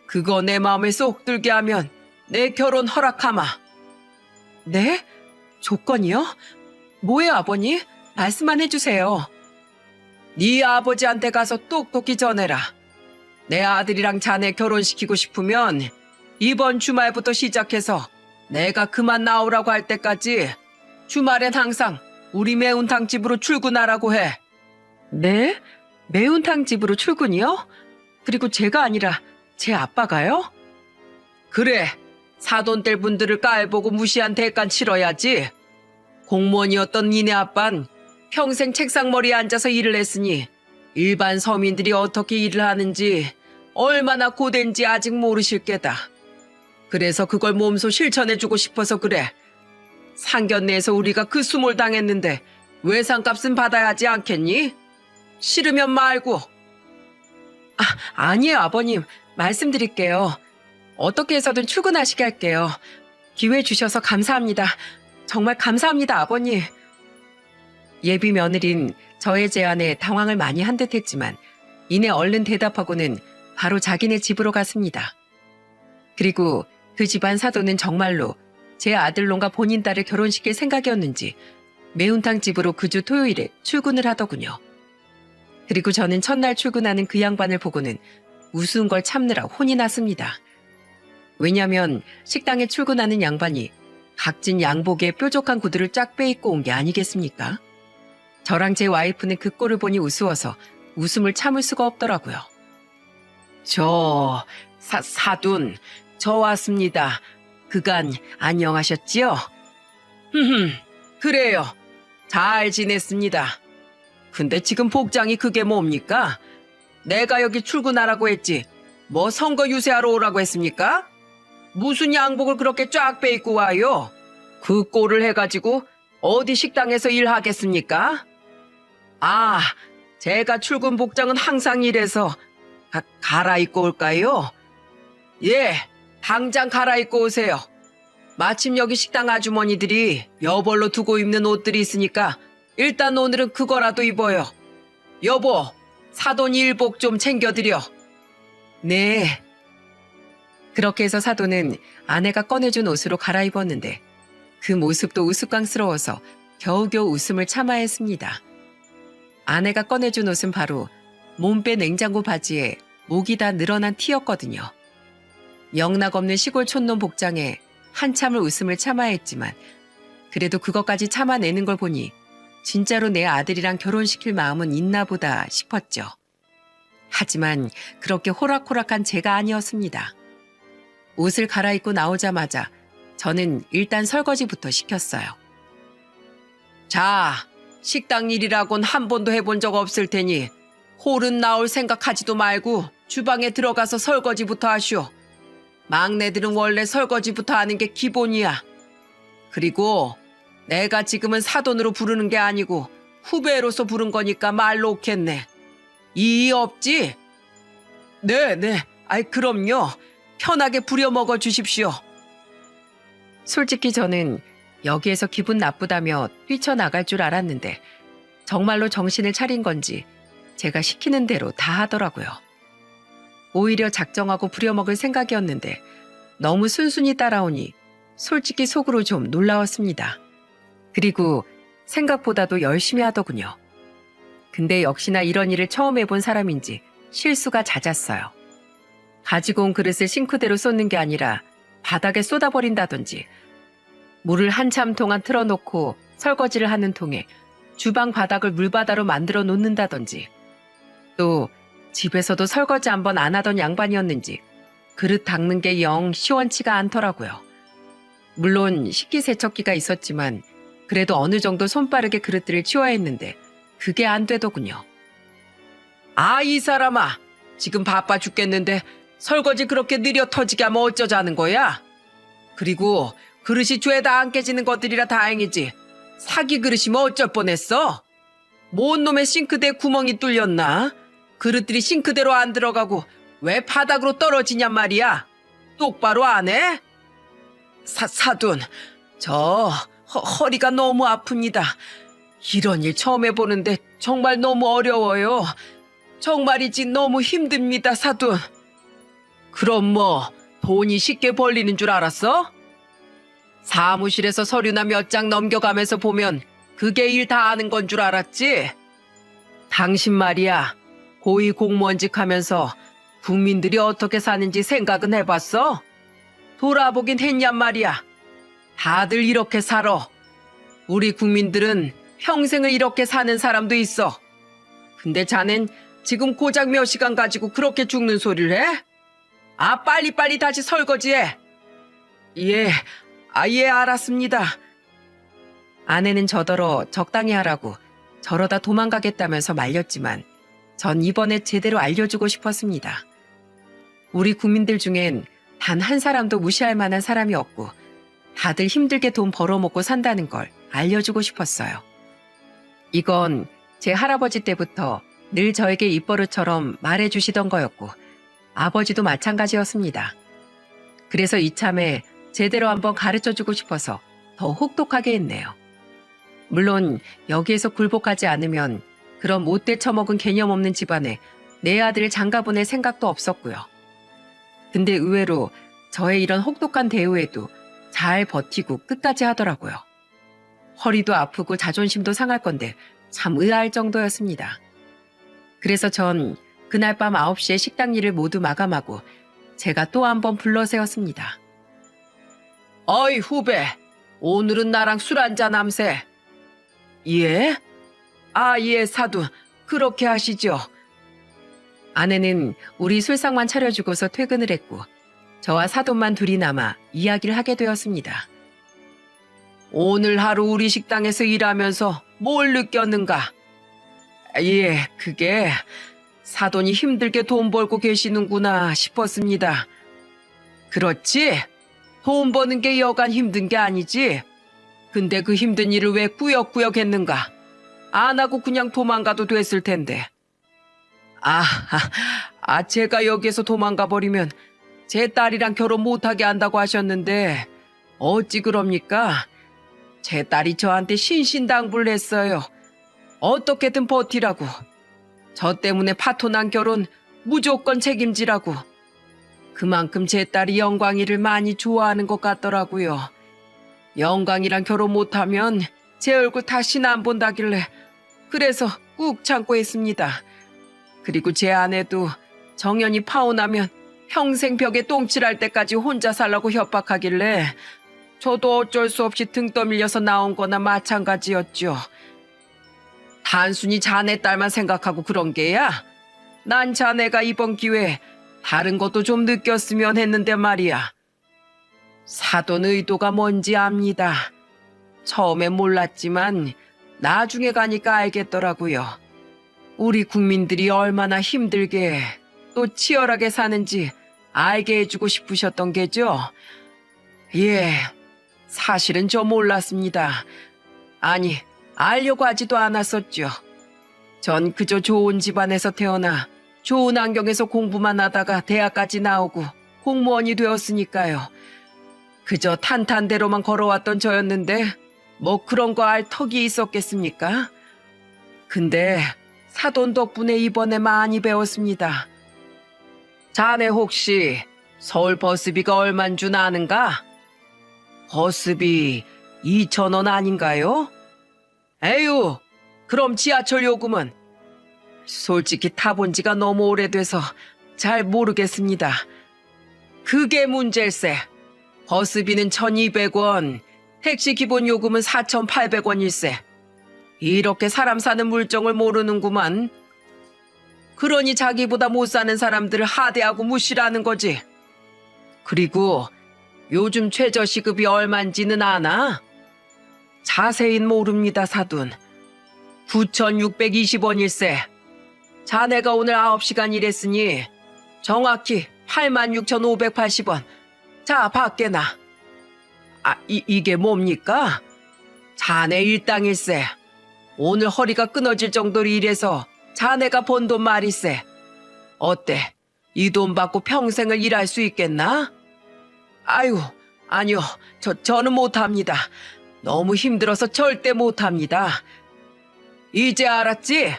그거 내 마음에 쏙 들게 하면 내 결혼 허락하마. 네? 조건이요? 뭐예요, 아버님? 말씀만 해주세요. 네 아버지한테 가서 똑똑히 전해라. 내 아들이랑 자네 결혼시키고 싶으면 이번 주말부터 시작해서 내가 그만 나오라고 할 때까지 주말엔 항상 우리 매운탕 집으로 출근하라고 해. 네? 매운탕 집으로 출근이요? 그리고 제가 아니라 제 아빠가요? 그래, 사돈 뗄 분들을 깔보고 무시한 대가 치러야지. 공무원이었던 니네 아빤 평생 책상머리에 앉아서 일을 했으니 일반 서민들이 어떻게 일을 하는지 얼마나 고된지 아직 모르실 게다. 그래서 그걸 몸소 실천해주고 싶어서 그래. 상견례에서 우리가 그 수모를 당했는데 외상값은 받아야 하지 않겠니? 싫으면 말고. 아니에요, 아버님. 말씀드릴게요. 어떻게 해서든 출근하시게 할게요. 기회 주셔서 감사합니다. 정말 감사합니다, 아버님. 예비 며느린 저의 제안에 당황을 많이 한 듯 했지만 이내 얼른 대답하고는 바로 자기네 집으로 갔습니다. 그리고 그 집안 사돈은 정말로 제 아들놈과 본인 딸을 결혼시킬 생각이었는지 매운탕 집으로 그 주 토요일에 출근을 하더군요. 그리고 저는 첫날 출근하는 그 양반을 보고는 우스운 걸 참느라 혼이 났습니다. 왜냐면 식당에 출근하는 양반이 각진 양복에 뾰족한 구두를 쫙 빼입고 온 게 아니겠습니까? 저랑 제 와이프는 그 꼴을 보니 우스워서 웃음을 참을 수가 없더라고요. 사돈, 저 왔습니다. 그간 안녕하셨지요? 그래요. 잘 지냈습니다. 근데 지금 복장이 그게 뭡니까? 내가 여기 출근하라고 했지. 뭐 선거 유세하러 오라고 했습니까? 무슨 양복을 그렇게 쫙 빼입고 와요? 그 꼴을 해가지고 어디 식당에서 일하겠습니까? 제가 출근 복장은 항상 이래서 갈아입고 올까요? 예, 당장 갈아입고 오세요. 마침 여기 식당 아주머니들이 여벌로 두고 입는 옷들이 있으니까 일단 오늘은 그거라도 입어요. 여보, 사돈 일복 좀 챙겨드려. 네. 그렇게 해서 사돈은 아내가 꺼내준 옷으로 갈아입었는데 그 모습도 우스꽝스러워서 겨우겨우 웃음을 참아야 했습니다. 아내가 꺼내준 옷은 바로 몸빼 냉장고 바지에 목이 다 늘어난 티였거든요. 영락없는 시골 촌놈 복장에 한참을 웃음을 참아야 했지만 그래도 그것까지 참아내는 걸 보니 진짜로 내 아들이랑 결혼시킬 마음은 있나 보다 싶었죠. 하지만 그렇게 호락호락한 제가 아니었습니다. 옷을 갈아입고 나오자마자 저는 일단 설거지부터 시켰어요. 자, 식당 일이라곤 한 번도 해본 적 없을 테니 홀은 나올 생각하지도 말고 주방에 들어가서 설거지부터 하시오. 막내들은 원래 설거지부터 하는 게 기본이야. 그리고 내가 지금은 사돈으로 부르는 게 아니고 후배로서 부른 거니까 말 놓겠네. 이의 없지? 네. 아이, 그럼요. 편하게 부려먹어 주십시오. 솔직히 저는 여기에서 기분 나쁘다며 뛰쳐나갈 줄 알았는데 정말로 정신을 차린 건지 제가 시키는 대로 다 하더라고요. 오히려 작정하고 부려먹을 생각이었는데 너무 순순히 따라오니 솔직히 속으로 좀 놀라웠습니다. 그리고 생각보다도 열심히 하더군요. 근데 역시나 이런 일을 처음 해본 사람인지 실수가 잦았어요. 가지고 온 그릇을 싱크대로 쏟는 게 아니라 바닥에 쏟아버린다든지, 물을 한참 동안 틀어놓고 설거지를 하는 통에 주방 바닥을 물바다로 만들어 놓는다든지, 또 집에서도 설거지 한 번 안 하던 양반이었는지 그릇 닦는 게 영 시원치가 않더라고요. 물론 식기세척기가 있었지만 그래도 어느 정도 손빠르게 그릇들을 치워야 했는데 그게 안 되더군요. 아, 이 사람아. 지금 바빠 죽겠는데 설거지 그렇게 느려 터지게 하면 어쩌자는 거야? 그리고 그릇이 죄다 안 깨지는 것들이라 다행이지. 사기 그릇이면 어쩔 뻔했어? 뭔 놈의 싱크대에 구멍이 뚫렸나? 그릇들이 싱크대로 안 들어가고 왜 바닥으로 떨어지냔 말이야? 똑바로 안 해? 사돈, 허리가 너무 아픕니다. 이런 일 처음 해보는데 정말 너무 어려워요. 정말이지 너무 힘듭니다, 사돈. 그럼 뭐 돈이 쉽게 벌리는 줄 알았어? 사무실에서 서류나 몇 장 넘겨가면서 보면 그게 일 다 아는 건 줄 알았지? 당신 말이야, 고위 공무원직 하면서 국민들이 어떻게 사는지 생각은 해봤어? 돌아보긴 했냔 말이야. 다들 이렇게 살아. 우리 국민들은 평생을 이렇게 사는 사람도 있어. 근데 자넨 지금 고작 몇 시간 가지고 그렇게 죽는 소리를 해? 아, 빨리빨리 다시 설거지해. 예, 알았습니다. 아내는 저더러 적당히 하라고 저러다 도망가겠다면서 말렸지만 전 이번에 제대로 알려주고 싶었습니다. 우리 국민들 중엔 단 한 사람도 무시할 만한 사람이 없고 다들 힘들게 돈 벌어먹고 산다는 걸 알려주고 싶었어요. 이건 제 할아버지 때부터 늘 저에게 입버릇처럼 말해주시던 거였고 아버지도 마찬가지였습니다. 그래서 이참에 제대로 한번 가르쳐주고 싶어서 더 혹독하게 했네요. 물론 여기에서 굴복하지 않으면 그런 못돼 처먹은 개념 없는 집안에 내 아들을 장가보낼 생각도 없었고요. 근데 의외로 저의 이런 혹독한 대우에도 잘 버티고 끝까지 하더라고요. 허리도 아프고 자존심도 상할 건데 참 의아할 정도였습니다. 그래서 전 그날 밤 9시에 식당 일을 모두 마감하고 제가 또 한 번 불러세웠습니다. 어이, 후배. 오늘은 나랑 술 한잔 함세. 예? 아, 예, 사돈. 그렇게 하시죠. 아내는 우리 술상만 차려주고서 퇴근을 했고 저와 사돈만 둘이 남아 이야기를 하게 되었습니다. 오늘 하루 우리 식당에서 일하면서 뭘 느꼈는가? 예, 그게 사돈이 힘들게 돈 벌고 계시는구나 싶었습니다. 그렇지? 돈 버는 게 여간 힘든 게 아니지? 근데 그 힘든 일을 왜 꾸역꾸역 했는가? 안 하고 그냥 도망가도 됐을 텐데. 제가 여기에서 도망가 버리면 제 딸이랑 결혼 못하게 한다고 하셨는데 어찌 그럽니까? 제 딸이 저한테 신신당부를 했어요. 어떻게든 버티라고. 저 때문에 파토난 결혼 무조건 책임지라고. 그만큼 제 딸이 영광이를 많이 좋아하는 것 같더라고요. 영광이랑 결혼 못하면 제 얼굴 다시는 안 본다길래 그래서 꾹 참고 했습니다. 그리고 제 아내도 정연이 파혼하면 평생 벽에 똥칠할 때까지 혼자 살라고 협박하길래 저도 어쩔 수 없이 등 떠밀려서 나온 거나 마찬가지였죠. 단순히 자네 딸만 생각하고 그런 게야? 난 자네가 이번 기회에 다른 것도 좀 느꼈으면 했는데 말이야. 사돈 의도가 뭔지 압니다. 처음엔 몰랐지만 나중에 가니까 알겠더라고요. 우리 국민들이 얼마나 힘들게 또 치열하게 사는지 알게 해주고 싶으셨던 게죠? 예, 사실은 저 몰랐습니다. 아니, 알려고 하지도 않았었죠. 전 그저 좋은 집안에서 태어나 좋은 환경에서 공부만 하다가 대학까지 나오고 공무원이 되었으니까요. 그저 탄탄대로만 걸어왔던 저였는데 뭐 그런 거 알 턱이 있었겠습니까? 근데 사돈 덕분에 이번에 많이 배웠습니다. 자네 혹시 서울 버스비가 얼만 줄 아는가? 버스비 2,000원 아닌가요? 에휴, 그럼 지하철 요금은? 솔직히 타본 지가 너무 오래돼서 잘 모르겠습니다. 그게 문제일세. 버스비는 1,200원, 택시 기본 요금은 4,800원일세. 이렇게 사람 사는 물정을 모르는구만. 그러니 자기보다 못 사는 사람들을 하대하고 무시라는 거지. 그리고 요즘 최저시급이 얼만지는 아나? 자세히는 모릅니다, 사돈. 9,620원일세. 자네가 오늘 9시간 일했으니 정확히 86,580원. 자, 밖에나. 이게 뭡니까? 자네 일당일세. 오늘 허리가 끊어질 정도로 일해서 자네가 번 돈 말일세. 어때? 이 돈 받고 평생을 일할 수 있겠나? 아유, 아니요. 저는 못합니다. 너무 힘들어서 절대 못합니다. 이제 알았지?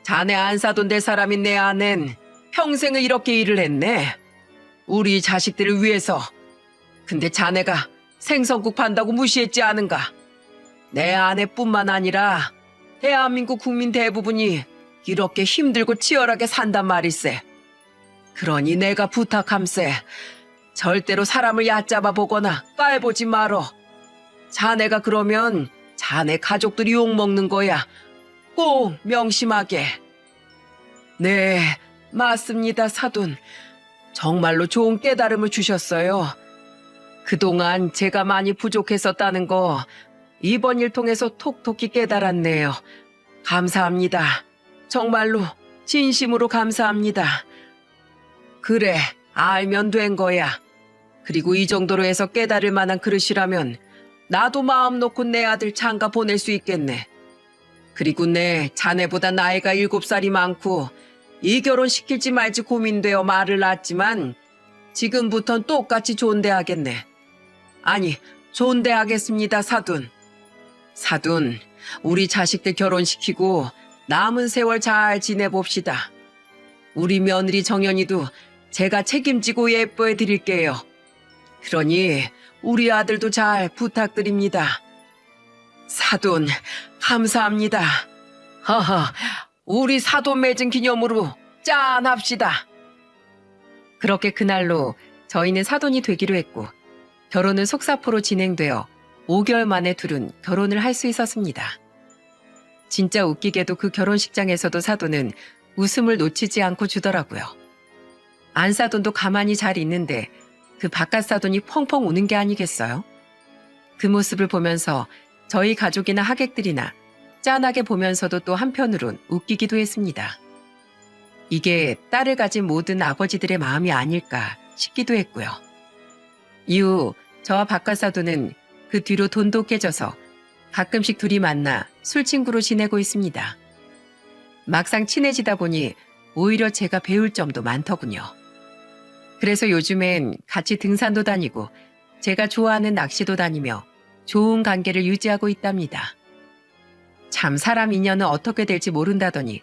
자네 안 사돈 될 사람인 내 아는 평생을 이렇게 일을 했네. 우리 자식들을 위해서. 근데 자네가 생선국 판다고 무시했지 않은가? 내 아내뿐만 아니라 대한민국 국민 대부분이 이렇게 힘들고 치열하게 산단 말일세. 그러니 내가 부탁함세. 절대로 사람을 얕잡아 보거나 깔보지 말어. 자네가 그러면 자네 가족들이 욕먹는 거야. 꼭 명심하게. 네, 맞습니다, 사돈. 정말로 좋은 깨달음을 주셨어요. 그동안 제가 많이 부족했었다는 거 이번 일 통해서 톡톡히 깨달았네요. 감사합니다. 정말로 진심으로 감사합니다. 그래, 알면 된 거야. 그리고 이 정도로 해서 깨달을 만한 그릇이라면 나도 마음 놓고 내 아들 장가 보낼 수 있겠네. 그리고 내 자네보다 나이가 7살이 많고 이 결혼 시킬지 말지 고민되어 말을 낳았지만 지금부턴 똑같이 존대하겠네. 아니, 존대하겠습니다, 사돈. 사돈, 우리 자식들 결혼시키고 남은 세월 잘 지내봅시다. 우리 며느리 정연이도 제가 책임지고 예뻐해 드릴게요. 그러니 우리 아들도 잘 부탁드립니다. 사돈, 감사합니다. 허허, 우리 사돈 맺은 기념으로 짠합시다. 그렇게 그날로 저희는 사돈이 되기로 했고 결혼은 속사포로 진행되어 5개월 만에 둘은 결혼을 할 수 있었습니다. 진짜 웃기게도 그 결혼식장에서도 사돈은 웃음을 놓치지 않고 주더라고요. 안사돈도 가만히 잘 있는데 그 바깥 사돈이 펑펑 우는 게 아니겠어요? 그 모습을 보면서 저희 가족이나 하객들이나 짠하게 보면서도 또 한편으론 웃기기도 했습니다. 이게 딸을 가진 모든 아버지들의 마음이 아닐까 싶기도 했고요. 이후 저와 바깥 사돈은 그 뒤로 돈독해져서 가끔씩 둘이 만나 술친구로 지내고 있습니다. 막상 친해지다 보니 오히려 제가 배울 점도 많더군요. 그래서 요즘엔 같이 등산도 다니고 제가 좋아하는 낚시도 다니며 좋은 관계를 유지하고 있답니다. 참 사람 인연은 어떻게 될지 모른다더니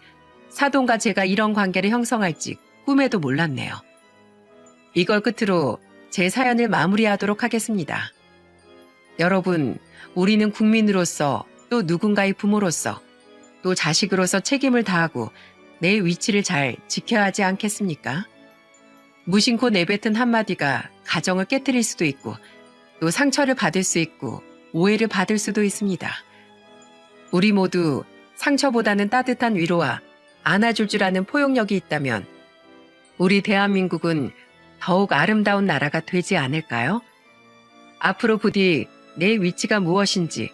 사돈과 제가 이런 관계를 형성할지 꿈에도 몰랐네요. 이걸 끝으로 제 사연을 마무리하도록 하겠습니다. 여러분, 우리는 국민으로서 또 누군가의 부모로서 또 자식으로서 책임을 다하고 내 위치를 잘 지켜야 하지 않겠습니까? 무심코 내뱉은 한마디가 가정을 깨트릴 수도 있고 또 상처를 받을 수 있고 오해를 받을 수도 있습니다. 우리 모두 상처보다는 따뜻한 위로와 안아줄 줄 아는 포용력이 있다면 우리 대한민국은 더욱 아름다운 나라가 되지 않을까요? 앞으로 부디 내 위치가 무엇인지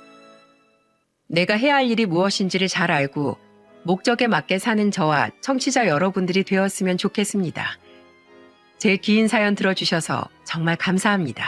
내가 해야 할 일이 무엇인지를 잘 알고 목적에 맞게 사는 저와 청취자 여러분들이 되었으면 좋겠습니다. 제 긴 사연 들어주셔서 정말 감사합니다.